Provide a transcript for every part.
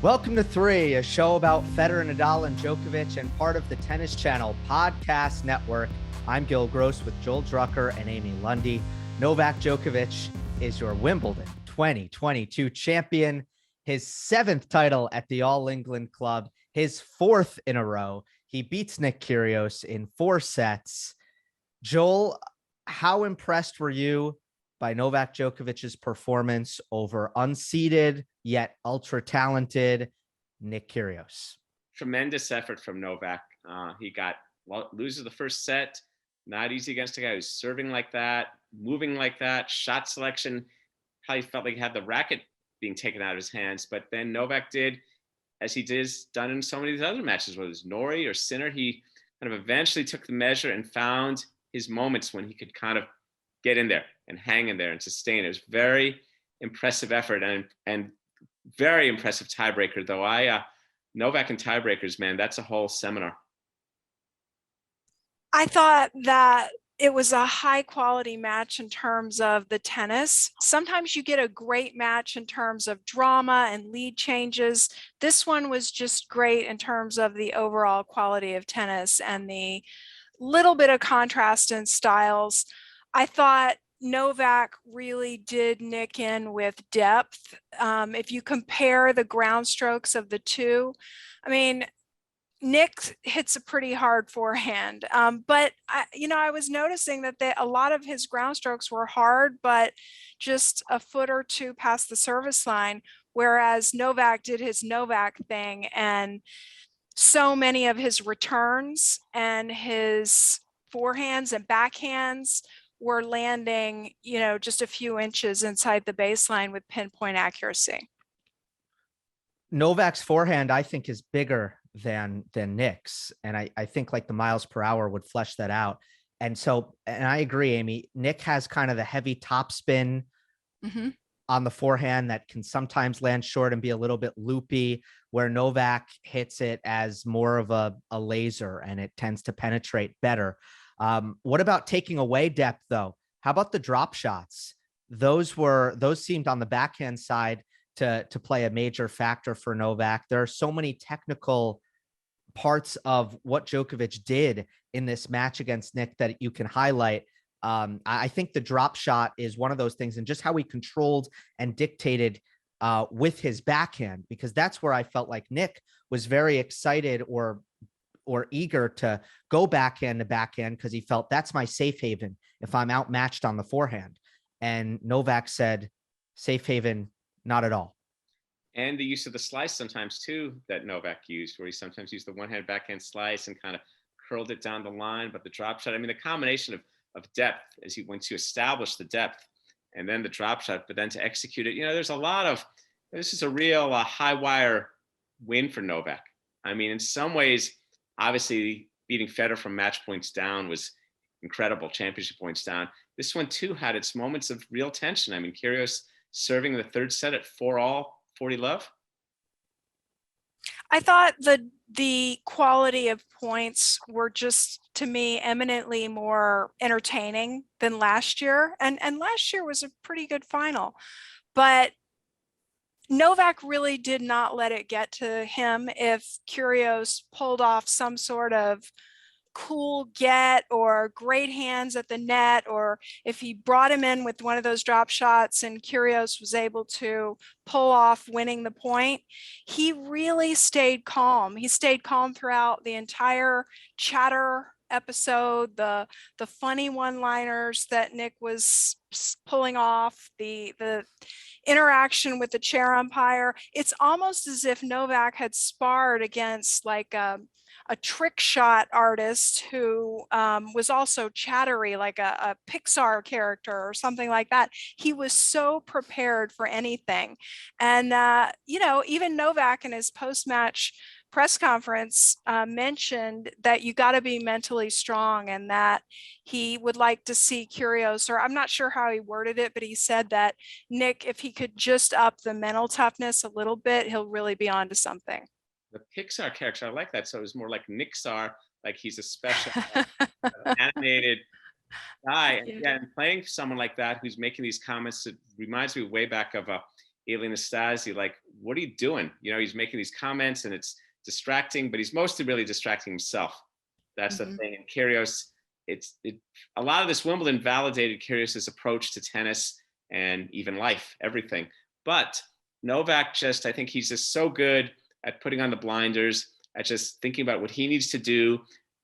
Welcome to Three, a show about Federer, Nadal, and Djokovic, and part of the Tennis Channel podcast network. I'm Gill Gross with Joel Drucker and Amy Lundy. Novak Djokovic is your Wimbledon 2022 champion, his seventh title at the All England Club, his fourth in a row. He beats Nick Kyrgios in 4 sets. Joel, how impressed were you by Novak Djokovic's performance over unseeded yet ultra talented Nick Kyrgios? Tremendous effort from Novak. Loses the first set. Not easy against a guy who's serving like that, moving like that, shot selection. Probably felt like he had the racket being taken out of his hands. But then Novak did, as he done in so many of these other matches, whether it was Norrie or Sinner, he kind of eventually took the measure and found his moments when he could kind of get in there and hang in there and sustain. It was very impressive effort and very impressive tiebreaker, though. Novak and tiebreakers, man, that's a whole seminar. I thought that it was a high quality match in terms of the tennis. Sometimes you get a great match in terms of drama and lead changes. This one was just great in terms of the overall quality of tennis and the little bit of contrast in styles. I thought Novak really did Nick in with depth. If you compare the ground strokes of the two, I mean, Nick hits a pretty hard forehand, but I was noticing that a lot of his ground strokes were hard, but just a foot or two past the service line, whereas Novak did his Novak thing, and so many of his returns and his forehands and backhands were landing, just a few inches inside the baseline with pinpoint accuracy. Novak's forehand, I think, is bigger than Nick's. And I think like the miles per hour would flesh that out. And I agree, Amy, Nick has kind of the heavy topspin on the forehand that can sometimes land short and be a little bit loopy, where Novak hits it as more of a laser and it tends to penetrate better. What about taking away depth, though? How about the drop shots? Those seemed on the backhand side to play a major factor for Novak. There are so many technical parts of what Djokovic did in this match against Nick that you can highlight. I think the drop shot is one of those things, and just how he controlled and dictated with his backhand, because that's where I felt like Nick was very excited or eager to go backhand to backhand, because he felt that's my safe haven if I'm outmatched on the forehand. And Novak said, safe haven, not at all. And the use of the slice sometimes too that Novak used, where he sometimes used the one-hand backhand slice and kind of curled it down the line. But the drop shot, I mean, the combination of depth, once you establish the depth and then the drop shot, but then to execute it, this is a real high wire win for Novak. I mean, in some ways, obviously beating Federer from match points down was incredible, championship points down. This one too had its moments of real tension. I mean, Kyrgios serving in the third set at 4-all, 40-love. I thought the quality of points were just, to me, eminently more entertaining than last year. And last year was a pretty good final. But Novak really did not let it get to him if Kyrgios pulled off some sort of cool get or great hands at the net, or if he brought him in with one of those drop shots and Kyrgios was able to pull off winning the point. He really stayed calm. He stayed calm throughout the entire chatter episode, the funny one-liners that Nick was pulling off, the interaction with the chair umpire. It's almost as if Novak had sparred against like a trick shot artist who was also chattery, like a Pixar character or something like that. He was so prepared for anything. And, even Novak in his post-match press conference mentioned that you got to be mentally strong, and that he would like to see Kyrgios, or I'm not sure how he worded it, but he said that Nick, if he could just up the mental toughness a little bit, he'll really be onto something. The Pixar character, I like that. So it was more like Nixar, like he's a special animated guy. And playing someone like that who's making these comments, it reminds me way back of Alien Stasi, like, what are you doing? You know, he's making these comments and it's distracting, but he's mostly really distracting himself. That's the thing. And Kyrgios, a lot of this Wimbledon validated Kyrgios's approach to tennis and even life, everything. But Novak I think he's just so good at putting on the blinders, at just thinking about what he needs to do.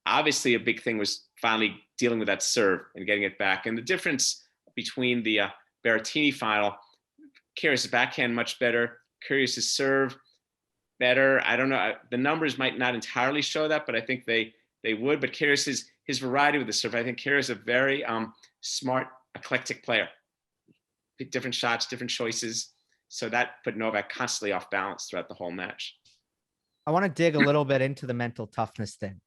Obviously, a big thing was finally dealing with that serve and getting it back. And the difference between the Berrettini final, Kyrgios' backhand much better, Kyrgios' serve better. I don't know. The numbers might not entirely show that, but I think they would. But Kyrgios, his variety with the serve, I think Kyrgios is a very smart, eclectic player. Pick different shots, different choices. So that put Novak constantly off balance throughout the whole match. I want to dig a little bit into the mental toughness thing.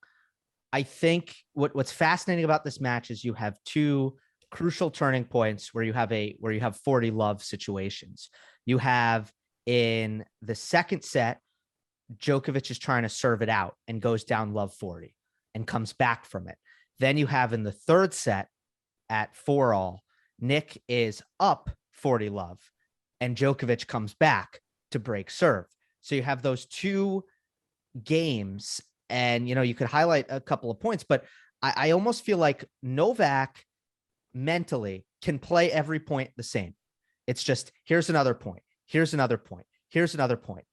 I think what's fascinating about this match is you have two crucial turning points where you have 40 love situations. You have in the second set, Djokovic is trying to serve it out and goes down love 40 and comes back from it. Then you have in the third set at 4-all, Nick is up 40 love and Djokovic comes back to break serve. So you have those two games, and you could highlight a couple of points, but I almost feel like Novak mentally can play every point the same. It's just, here's another point. Here's another point. Here's another point.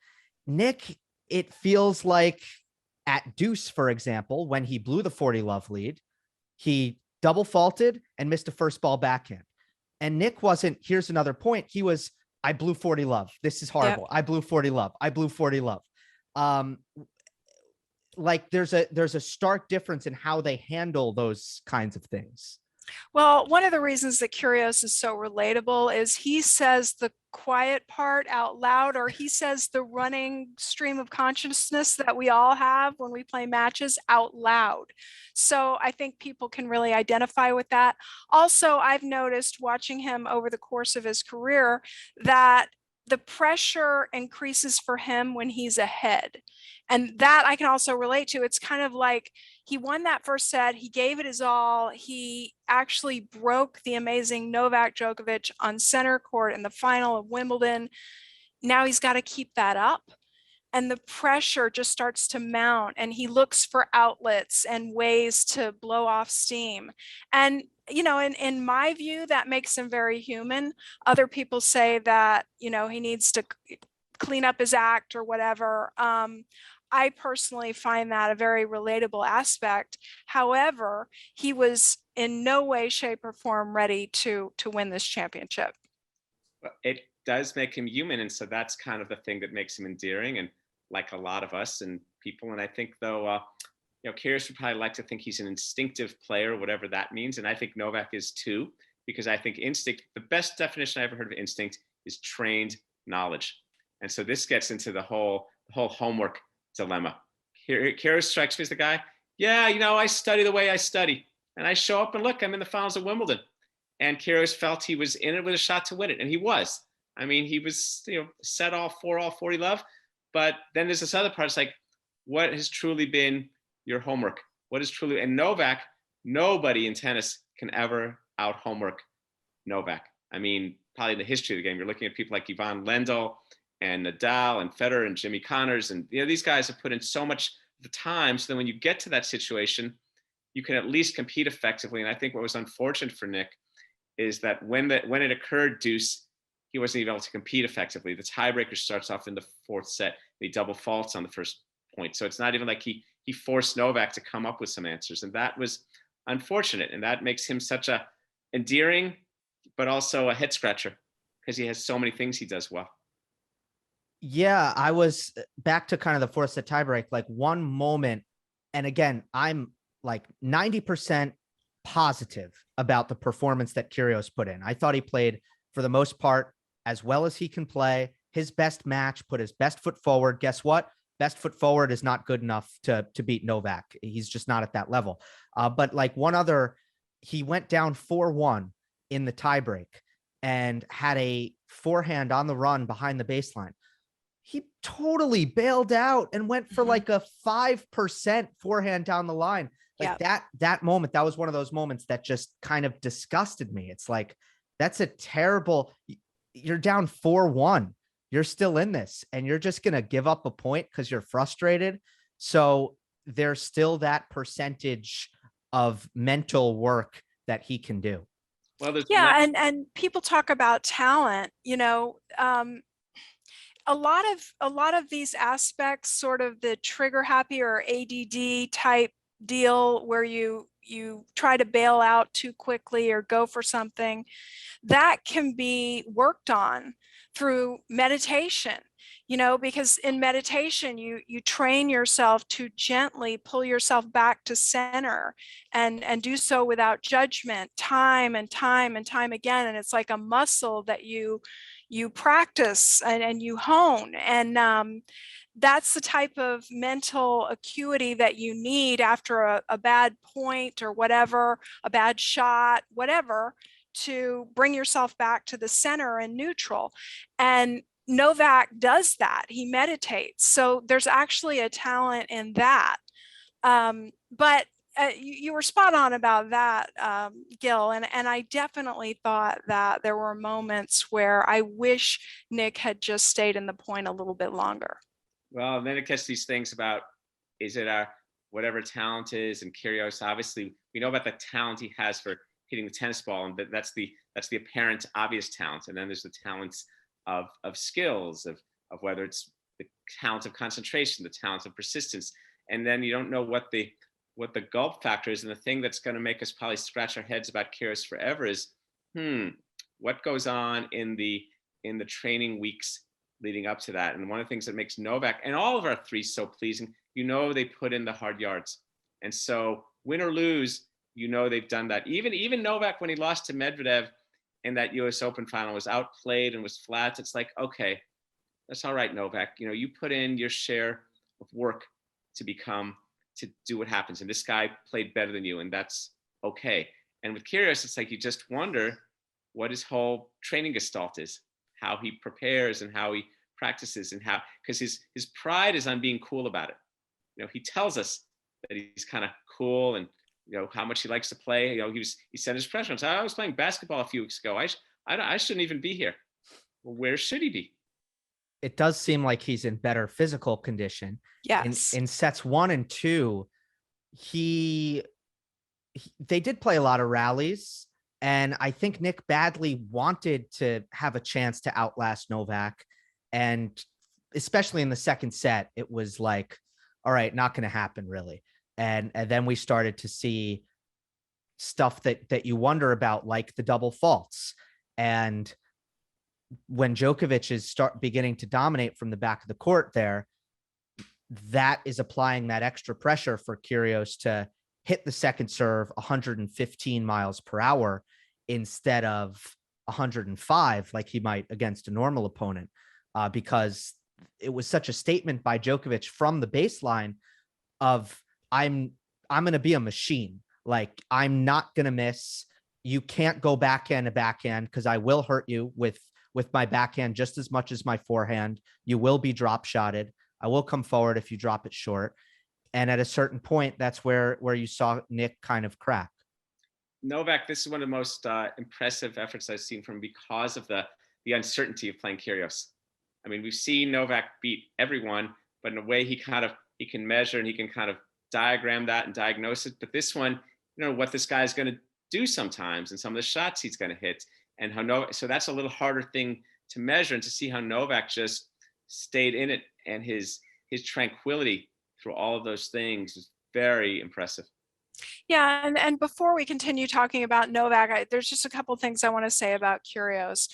Nick, it feels like at deuce, for example, when he blew the 40 love lead, he double faulted and missed a first ball backhand. And Nick wasn't, here's another point. He was, I blew 40 love. This is horrible. Yeah. I blew 40 love. I blew 40 love. Like there's a stark difference in how they handle those kinds of things. Well, one of the reasons that Kyrgios is so relatable is he says the quiet part out loud, or he says the running stream of consciousness that we all have when we play matches out loud. So I think people can really identify with that. Also, I've noticed watching him over the course of his career that the pressure increases for him when he's ahead. And that I can also relate to. It's kind of like he won that first set. He gave it his all. He actually broke the amazing Novak Djokovic on center court in the final of Wimbledon. Now he's got to keep that up. And the pressure just starts to mount, and he looks for outlets and ways to blow off steam. And, in my view, that makes him very human. Other people say that, he needs to clean up his act or whatever. I personally find that a very relatable aspect. However, he was in no way, shape, or form ready to win this championship. It does make him human. And so that's kind of the thing that makes him endearing, and like a lot of us and people. And I think, though, Kyrgios would probably like to think he's an instinctive player, whatever that means. And I think Novak is too, because I think instinct, the best definition I ever heard of instinct is trained knowledge. And so this gets into the whole homework dilemma. Kyrgios strikes me as the guy, I study the way I study. And I show up and look, I'm in the finals of Wimbledon. And Kyrgios felt he was in it with a shot to win it. And he was. I mean, he was, set all 4-all 40 love. But then there's this other part. It's like, what has truly been your homework? What is truly, and Novak, nobody in tennis can ever out homework Novak. I mean, probably in the history of the game, you're looking at people like Ivan Lendl and Nadal and Federer and Jimmy Connors. And, these guys have put in so much of the time. So then when you get to that situation, you can at least compete effectively. And I think what was unfortunate for Nick is that when it occurred deuce, he wasn't even able to compete effectively. The tiebreaker starts off in the fourth set. He double faults on the first point. So it's not even like he forced Novak to come up with some answers. And that was unfortunate. And that makes him such a endearing, but also a head scratcher, because he has so many things he does well. Yeah, I was back to kind of the fourth set tiebreak, like one moment. And again, I'm like 90% positive about the performance that Kyrgios put in. I thought he played, for the most part, as well as he can play. His best match, put his best foot forward. Guess what? Best foot forward is not good enough to beat Novak. He's just not at that level. But like one other, he went down 4-1 in the tiebreak and had a forehand on the run behind the baseline. He totally bailed out and went for like a 5% forehand down the line. Like that moment, that was one of those moments that just kind of disgusted me. It's like, that's a terrible, you're down 4-1. you're still in this and you're just going to give up a point because you're frustrated. So there's still that percentage of mental work that he can do. Well, yeah, and people talk about talent, a lot of these aspects, sort of the trigger happy or ADD type deal where you try to bail out too quickly or go for something, that can be worked on through meditation, because in meditation, you train yourself to gently pull yourself back to center and do so without judgment, time and time and time again. And it's like a muscle that you practice and you hone. And that's the type of mental acuity that you need after a bad point or whatever, a bad shot, whatever, to bring yourself back to the center and neutral. And Novak does that. He meditates. So there's actually a talent in that. But you were spot on about that, Gill. And I definitely thought that there were moments where I wish Nick had just stayed in the point a little bit longer. Well, and then it gets these things about, is it our whatever talent is? And Kyrgios, obviously, we know about the talent he has for hitting the tennis ball, and that's the apparent obvious talent. And then there's the talents of skills, of whether it's the talent of concentration, the talent of persistence, and then you don't know what the gulp factor is. And the thing that's going to make us probably scratch our heads about Kyrgios forever is, what goes on in the training weeks leading up to that. And one of the things that makes Novak and all of our three so pleasing, they put in the hard yards. And so win or lose, they've done that. Even Novak, when he lost to Medvedev in that US Open final, was outplayed and was flat. It's like, okay, that's all right, Novak. You put in your share of work to do what happens. And this guy played better than you, and that's okay. And with Kyrgios, it's like you just wonder what his whole training gestalt is, how he prepares and how he practices, and because his pride is on being cool about it. He tells us that he's kind of cool and how much he likes to play. He said his press conference, I was playing basketball a few weeks ago. I shouldn't even be here. Well, where should he be? It does seem like he's in better physical condition. Yes. In sets 1 and 2, they did play a lot of rallies. And I think Nick badly wanted to have a chance to outlast Novak. And especially in the second set, it was like, all right, not going to happen really. And then we started to see stuff that you wonder about, like the double faults. And when Djokovic is beginning to dominate from the back of the court there, that is applying that extra pressure for Kyrgios to hit the second serve 115 miles per hour instead of 105 like he might against a normal opponent, because it was such a statement by Djokovic from the baseline of, I'm going to be a machine. Like, I'm not going to miss. You can't go backhand to backhand because I will hurt you with my backhand just as much as my forehand. You will be drop shotted. I will come forward if you drop it short. And at a certain point, that's where you saw Nick kind of crack. Novak, this is one of the most impressive efforts I've seen from him because of the uncertainty of playing Kyrgios. I mean, we've seen Novak beat everyone, but in a way he can measure and he can kind of diagram that and diagnose it. But this one, what this guy is going to do sometimes and some of the shots he's going to hit, and so that's a little harder thing to measure, and to see how Novak just stayed in it and his tranquility through all of those things is very impressive. Yeah, and before we continue talking about Novak, there's just a couple things I want to say about Kyrgios.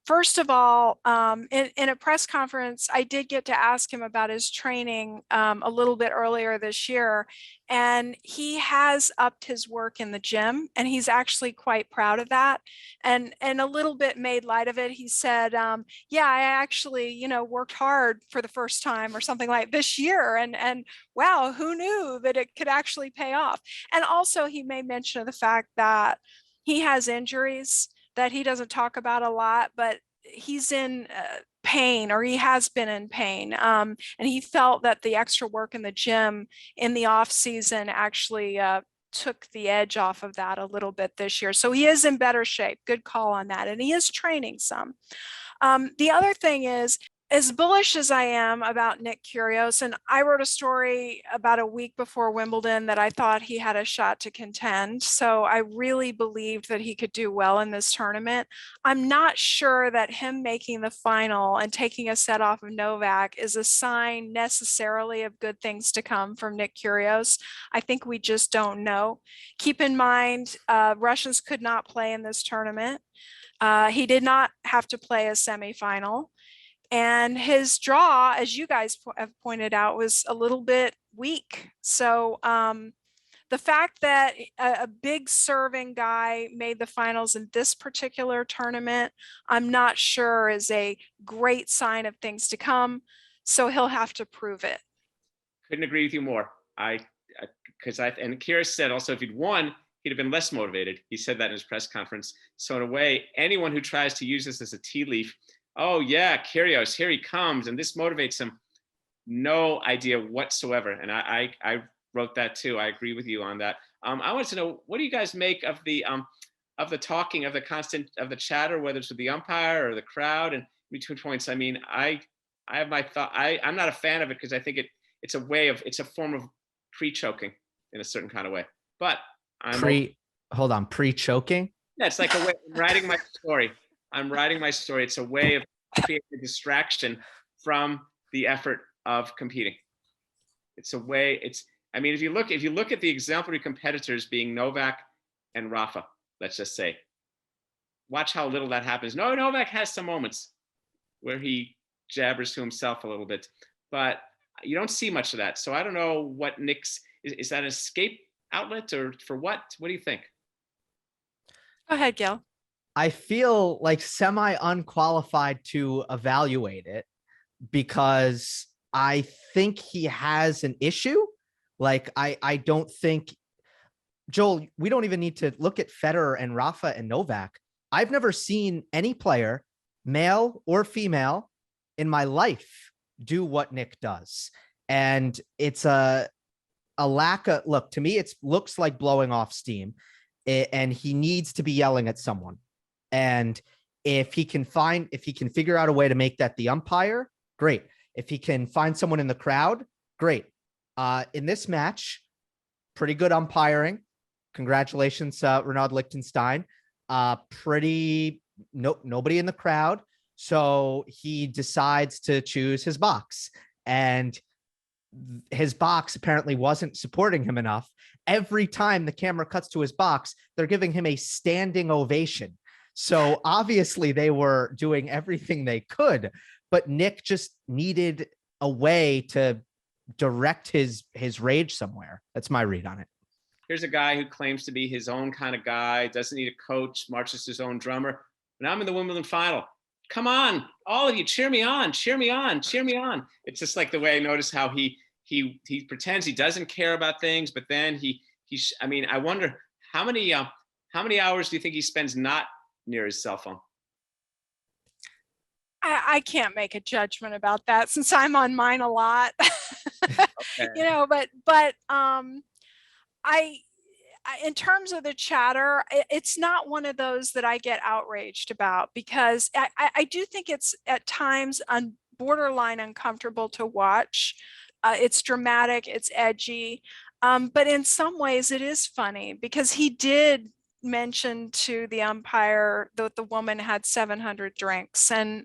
First of all, in a press conference, I did get to ask him about his training a little bit earlier this year, and he has upped his work in the gym, and he's actually quite proud of that, and a little bit made light of it. He said, yeah, I actually, worked hard for the first time or something like this year, and wow, who knew that it could actually pay off? And also he made mention of the fact that he has injuries that he doesn't talk about a lot, but he's in pain, or he has been in pain. And he felt that the extra work in the gym in the off season actually took the edge off of that a little bit this year. So he is in better shape. Good call on that. And he is training some. The other thing is, as bullish as I am about Nick Kyrgios, and I wrote a story about a week before Wimbledon that I thought he had a shot to contend. So I really believed that he could do well in this tournament. I'm not sure that him making the final and taking a set off of Novak is a sign necessarily of good things to come from Nick Kyrgios. I think we just don't know. Keep in mind, Russians could not play in this tournament. He did not have to play a semifinal. And his draw, as you guys have pointed out, was a little bit weak. So the fact that a big serving guy made the finals in this particular tournament, I'm not sure is a great sign of things to come. So he'll have to prove it. Couldn't agree with you more. And Kyrgios said also if he'd won, he'd have been less motivated. He said that in his press conference. So in a way, anyone who tries to use this as a tea leaf, oh yeah, Kyrgios, here he comes, and this motivates him. No idea whatsoever. And I wrote that too. I agree with you on that. I want to know, what do you guys make of the talking, of the constant, of the chatter, whether it's with the umpire or the crowd and between points? I mean, I have my thought. I'm not a fan of it because I think it's a form of pre-choking in a certain kind of way. But pre-choking? Yeah, it's like a way. I'm writing my story. It's a way of creating a distraction from the effort of competing. It's a way. I mean, if you look at the exemplary competitors being Novak and Rafa, let's just say, watch how little that happens. No, Novak has some moments where he jabbers to himself a little bit, but you don't see much of that. So I don't know what Nick's is that an escape outlet or for what? What do you think? Go ahead, Gill. I feel like semi unqualified to evaluate it because I think he has an issue. Like, I don't think, Joel, we don't even need to look at Federer and Rafa and Novak. I've never seen any player, male or female, in my life do what Nick does. And it's a lack of, look, to me, it looks like blowing off steam, and he needs to be yelling at someone. And if he can figure out a way to make that the umpire, great. If he can find someone in the crowd, great. In this match, pretty good umpiring. Congratulations, Renaud Lichtenstein. Nobody in the crowd. So he decides to choose his box, and his box apparently wasn't supporting him enough. Every time the camera cuts to his box, they're giving him a standing ovation. So obviously they were doing everything they could, but Nick just needed a way to direct his rage somewhere. That's my read on it. Here's a guy who claims to be his own kind of guy, doesn't need a coach, marches his own drummer. And I'm in the Wimbledon final. Come on, all of you, cheer me on, cheer me on, cheer me on. It's just like the way I notice how he pretends he doesn't care about things, but then I mean, I wonder how many hours do you think he spends not near his cell phone? I can't make a judgment about that since I'm on mine a lot. Okay. You know, but in terms of the chatter, it's not one of those that I get outraged about, because I do think it's at times borderline uncomfortable to watch. It's dramatic, it's edgy, but in some ways it is funny, because he did mention to the umpire that the woman had 700 drinks, and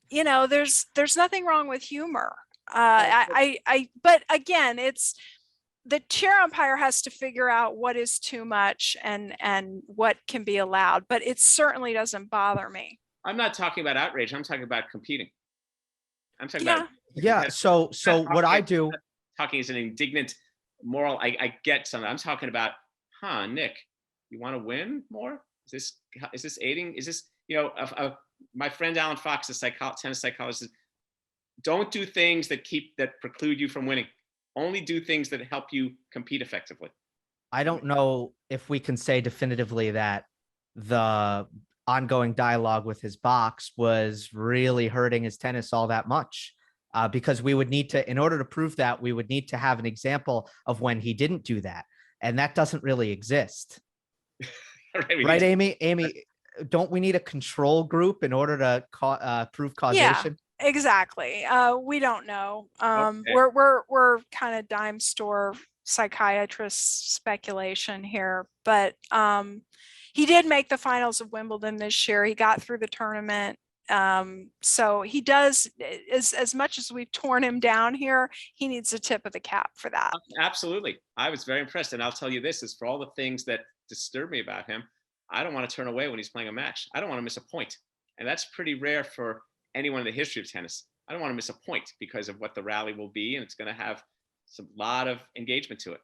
you know, there's nothing wrong with humor. But again, it's the chair umpire has to figure out what is too much and what can be allowed, but it certainly doesn't bother me. I'm not talking about outrage. I'm talking about competing. I'm talking about. Yeah. So what I do. Talking is an indignant moral. I get something. I'm talking about, Nick, you want to win more? Is this aiding? Is this, you know, my friend Alan Fox, a tennis psychologist, don't do things that preclude you from winning. Only do things that help you compete effectively. I don't know if we can say definitively that the ongoing dialogue with his box was really hurting his tennis all that much, because we would need to, in order to prove that, we would need to have an example of when he didn't do that. And that doesn't really exist. Right, Amy? Amy, don't we need a control group in order to prove causation? Exactly. We don't know. Okay. We're kind of dime store psychiatrist speculation here, but he did make the finals of Wimbledon this year. He got through the tournament. So he does, as much as we've torn him down here, he needs a tip of the cap for that. Absolutely. I was very impressed. And I'll tell you this, is for all the things that disturb me about him, I don't want to turn away when he's playing a match. I don't want to miss a point. And that's pretty rare for anyone in the history of tennis. I don't want to miss a point because of what the rally will be. And it's going to have a lot of engagement to it.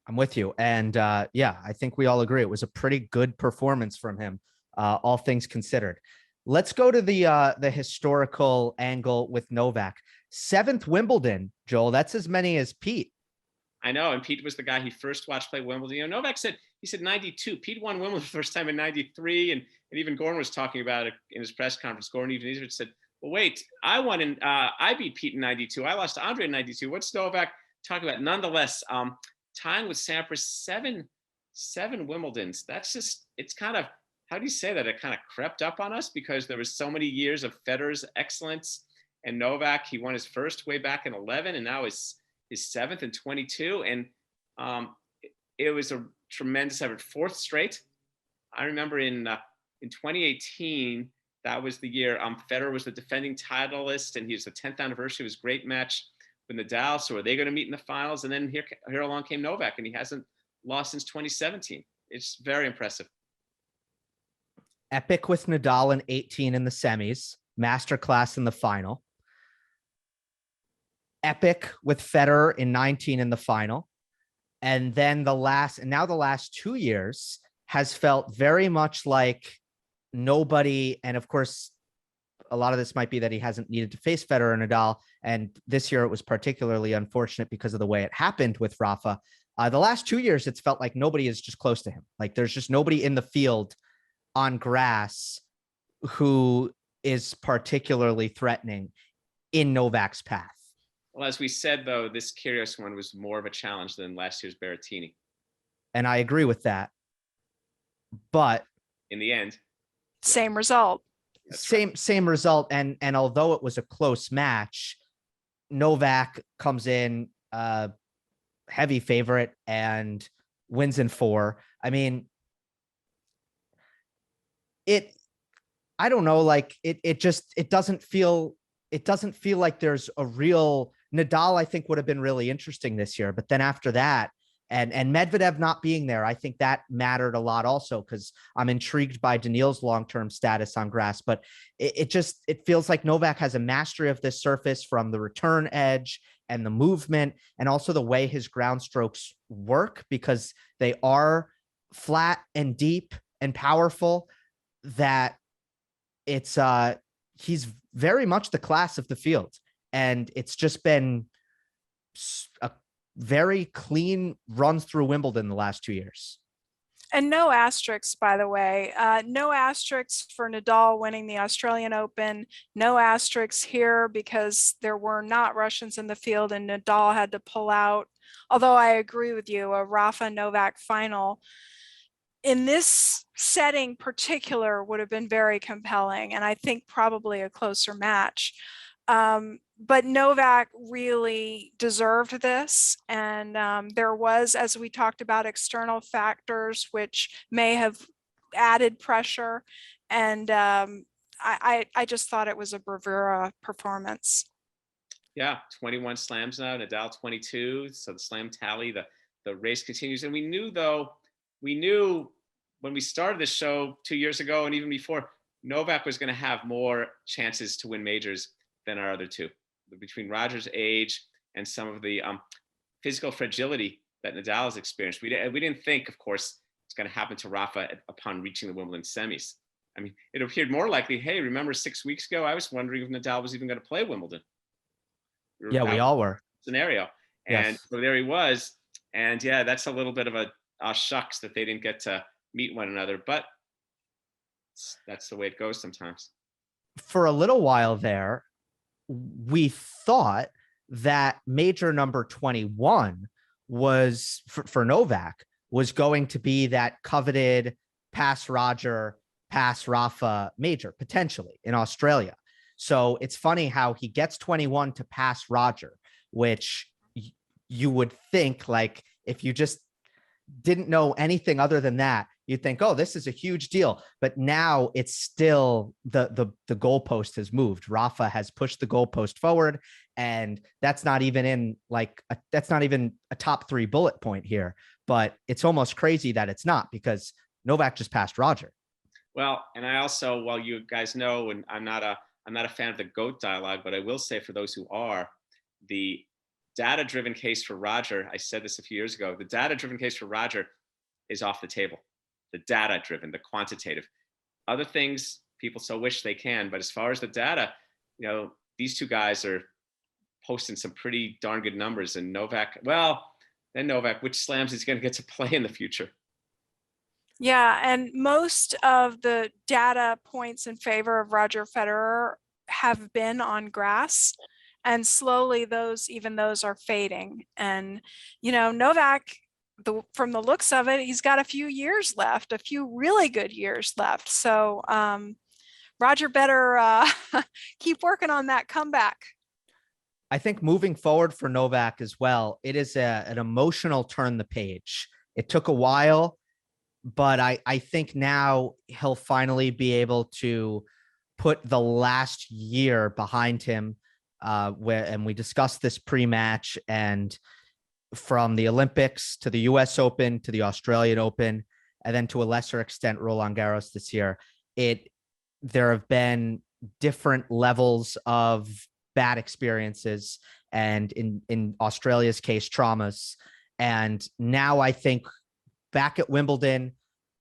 I'm with you. And yeah, I think we all agree it was a pretty good performance from him, all things considered. Let's go to the historical angle with Novak. 7th Wimbledon, Joel. That's as many as Pete. I know. And Pete was the guy he first watched play Wimbledon. You know, Novak said, he said 92. Pete won Wimbledon the first time in 93. And even Gordon was talking about it in his press conference. Gordon even said, well, wait, I beat Pete in 92. I lost to Andre in 92. What's Novak talking about? Nonetheless, tying with Sampras, seven Wimbledons. That's just, it's kind of, how do you say that? It kind of crept up on us because there was so many years of Federer's excellence. And Novak, he won his first way back in 11, and now his 7th in 22. And it was a tremendous effort. 4th straight. I remember in 2018, that was the year Federer was the defending titleist, and he was the 10th anniversary of his great match with Nadal. So are they going to meet in the finals? And then here along came Novak, and he hasn't lost since 2017. It's very impressive. Epic with Nadal in 18 in the semis, masterclass in the final. Epic with Federer in 19 in the final. And then the last 2 years has felt very much like nobody. And of course, a lot of this might be that he hasn't needed to face Federer and Nadal. And this year it was particularly unfortunate because of the way it happened with Rafa. The last 2 years, it's felt like nobody is just close to him. Like there's just nobody in the field on grass who is particularly threatening in Novak's path. Well, as we said, though, this Kyrgios one was more of a challenge than last year's Berrettini. And I agree with that. But in the end, same result. Same result. And although it was a close match, Novak comes in heavy favorite and wins in 4. I mean, I don't know, like it doesn't feel like there's a real Nadal. I think would have been really interesting this year, but then after that, and Medvedev not being there, I think that mattered a lot also, because I'm intrigued by Daniil's long-term status on grass. But it feels like Novak has a mastery of this surface, from the return edge and the movement, and also the way his ground strokes work, because they are flat and deep and powerful, that it's he's very much the class of the field. And it's just been a very clean runs through Wimbledon the last 2 years. And no asterisks, by the way. No asterisks for Nadal winning the Australian Open. No asterisks here because there were not Russians in the field and Nadal had to pull out. Although I agree with you, a Rafa Novak final in this setting particular would have been very compelling, and I think probably a closer match. But Novak really deserved this. And there was, as we talked about, external factors which may have added pressure. And I just thought it was a bravura performance. Yeah, 21 slams now, Nadal 22. So the slam tally, the race continues. And we knew when we started this show 2 years ago, and even before, Novak was going to have more chances to win majors than our other two, between Roger's age and some of the physical fragility that Nadal has experienced. We didn't think, of course, it's going to happen to Rafa upon reaching the Wimbledon semis. I mean, it appeared more likely, hey, remember 6 weeks ago, I was wondering if Nadal was even going to play Wimbledon. Yeah, we all were. Scenario. And yes. So there he was. And yeah, that's a little bit of a shucks that they didn't get to meet one another, but that's the way it goes sometimes. For a little while there, we thought that major number 21 was for Novak was going to be that coveted pass Roger, pass Rafa major, potentially in Australia. So it's funny how he gets 21 to pass Roger, which you would think, like, if you just didn't know anything other than that, you'd think, oh, this is a huge deal. But now it's still the goalpost has moved. Rafa has pushed the goalpost forward, and that's not even in like that's not even a top 3 bullet point here. But it's almost crazy that it's not, because Novak just passed Roger. Well, and I also, well, you guys know, and I'm not a fan of the GOAT dialogue, but I will say, for those who are, the data-driven case for Roger, I said this a few years ago, the data-driven case for Roger is off the table. The data-driven, the quantitative. Other things, people so wish they can, but as far as the data, these two guys are posting some pretty darn good numbers. And Novak, which slams is going to get to play in the future? Yeah, and most of the data points in favor of Roger Federer have been on grass. And slowly those are fading. And, Novak, from the looks of it, he's got a few years left, a few really good years left. So Roger better keep working on that comeback. I think moving forward for Novak as well, it is an emotional turn the page. It took a while, but I think now he'll finally be able to put the last year behind him. And we discussed this pre-match, and from the Olympics to the US Open to the Australian Open, and then to a lesser extent Roland Garros this year, there have been different levels of bad experiences, and in Australia's case, traumas. And now I think back at Wimbledon,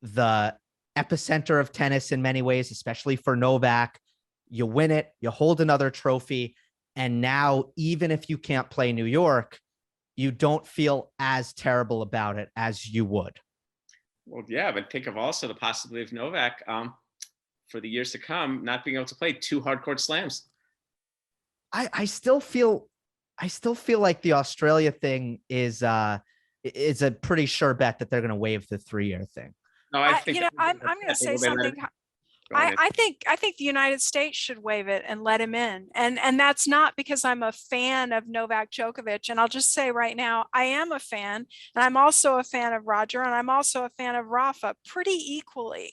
the epicenter of tennis in many ways, especially for Novak, you win it, you hold another trophy. And now, even if you can't play New York, you don't feel as terrible about it as you would. Well, yeah, but think of also the possibility of Novak for the years to come not being able to play 2 hardcourt slams. I still feel like the Australia thing is a pretty sure bet that they're going to waive the 3-year thing. No, I think I'm going to say something. I think the United States should waive it and let him in. And that's not because I'm a fan of Novak Djokovic. And I'll just say right now, I am a fan, and I'm also a fan of Roger, and I'm also a fan of Rafa pretty equally.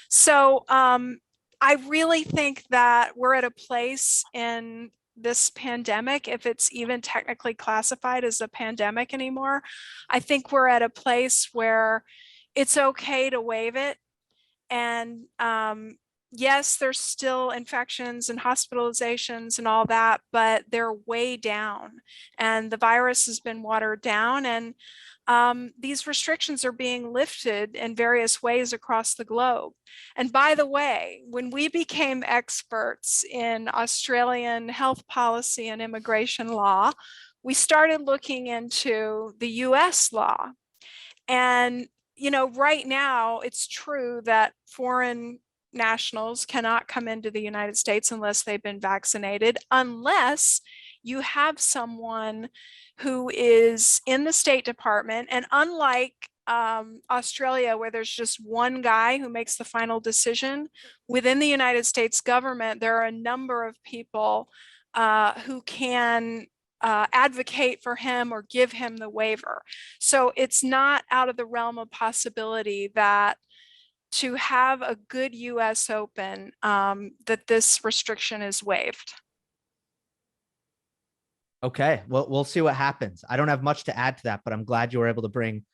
So I really think that we're at a place in this pandemic, if it's even technically classified as a pandemic anymore, I think we're at a place where it's okay to waive it. And yes, there's still infections and hospitalizations and all that, but they're way down, and the virus has been watered down, and these restrictions are being lifted in various ways across the globe. And by the way, when we became experts in Australian health policy and immigration law, we started looking into the US law. And right now, it's true that foreign nationals cannot come into the United States unless they've been vaccinated, unless you have someone who is in the State Department. And unlike Australia, where there's just one guy who makes the final decision, within the United States government, there are a number of people who can advocate for him or give him the waiver. So it's not out of the realm of possibility that to have a good US Open, that this restriction is waived. Okay, well, we'll see what happens. I don't have much to add to that, but I'm glad you were able to bring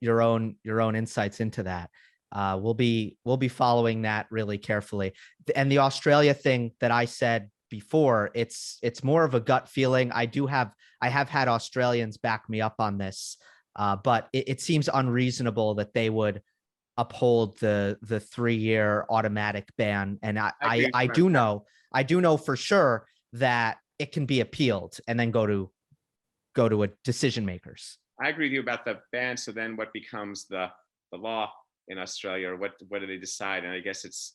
your own insights into that. We'll be following that really carefully. And the Australia thing that I said before, it's more of a gut feeling. I have had Australians back me up on this, but it seems unreasonable that they would uphold the 3-year automatic ban. And I do know for sure that it can be appealed and then go to a decision makers. I agree with you about the ban. So then what becomes the law in Australia, or what do they decide? And I guess it's,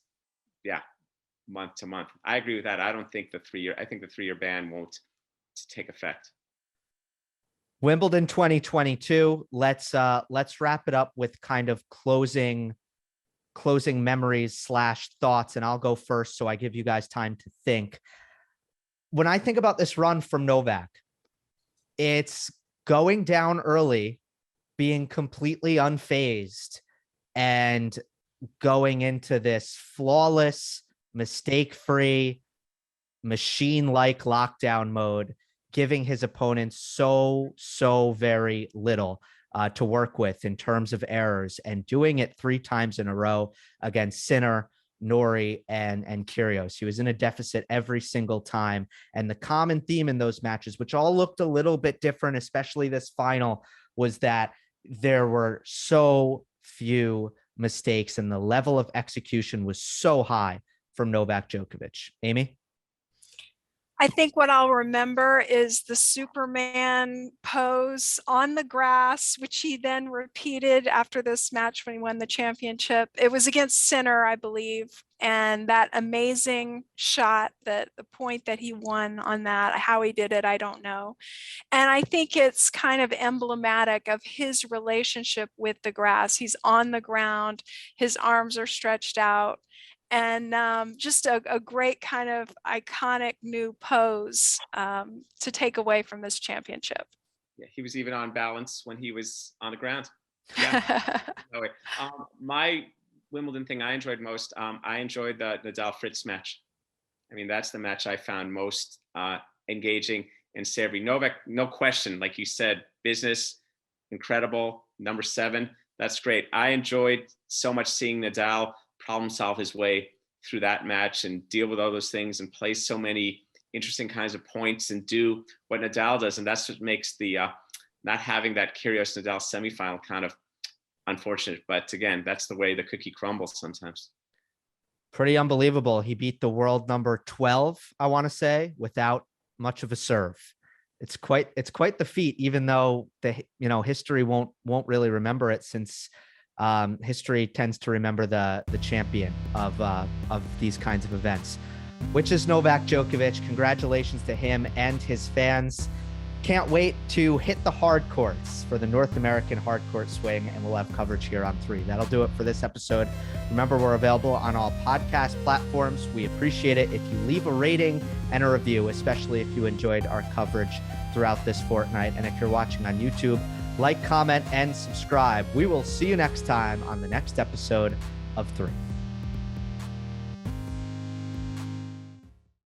month to month. I agree with that. I don't think the 3-year ban won't take effect. Wimbledon 2022. Let's wrap it up with kind of closing closing memories / thoughts, and I'll go first so I give you guys time to think. When I think about this run from Novak, it's going down early, being completely unfazed, and going into this flawless, mistake-free, machine-like lockdown mode, giving his opponents so very little to work with in terms of errors, and doing it 3 times in a row against Sinner, Norrie, and Kyrgios. He was in a deficit every single time. And the common theme in those matches, which all looked a little bit different, especially this final, was that there were so few mistakes and the level of execution was so high from Novak Djokovic. Amy? I think what I'll remember is the Superman pose on the grass, which he then repeated after this match when he won the championship. It was against Sinner, I believe. And that amazing shot, that the point that he won on that, how he did it, I don't know. And I think it's kind of emblematic of his relationship with the grass. He's on the ground, his arms are stretched out. And just a great kind of iconic new pose to take away from this championship. Yeah, he was even on balance when he was on the ground. Yeah. My Wimbledon thing I enjoyed most, I enjoyed the Nadal Fritz match. I mean, that's the match I found most engaging and savory. Novak, no question, like you said, business, incredible, number 7. That's great. I enjoyed so much seeing Nadal problem solve his way through that match and deal with all those things and play so many interesting kinds of points and do what Nadal does. And that's what makes the not having that Kyrgios Nadal semifinal kind of unfortunate. But again, that's the way the cookie crumbles sometimes. Pretty unbelievable. He beat the world number 12, I want to say, without much of a serve. It's quite the feat, even though history won't really remember it, since history tends to remember the champion of these kinds of events, which is Novak Djokovic. Congratulations to him and his fans. Can't wait to hit the hard courts for the North American hard court swing, and we'll have coverage here on 3. That'll do it for this episode. Remember, we're available on all podcast platforms. We appreciate it if you leave a rating and a review, especially if you enjoyed our coverage throughout this fortnight. And if you're watching on YouTube, like, comment, and subscribe. We will see you next time on the next episode of 3.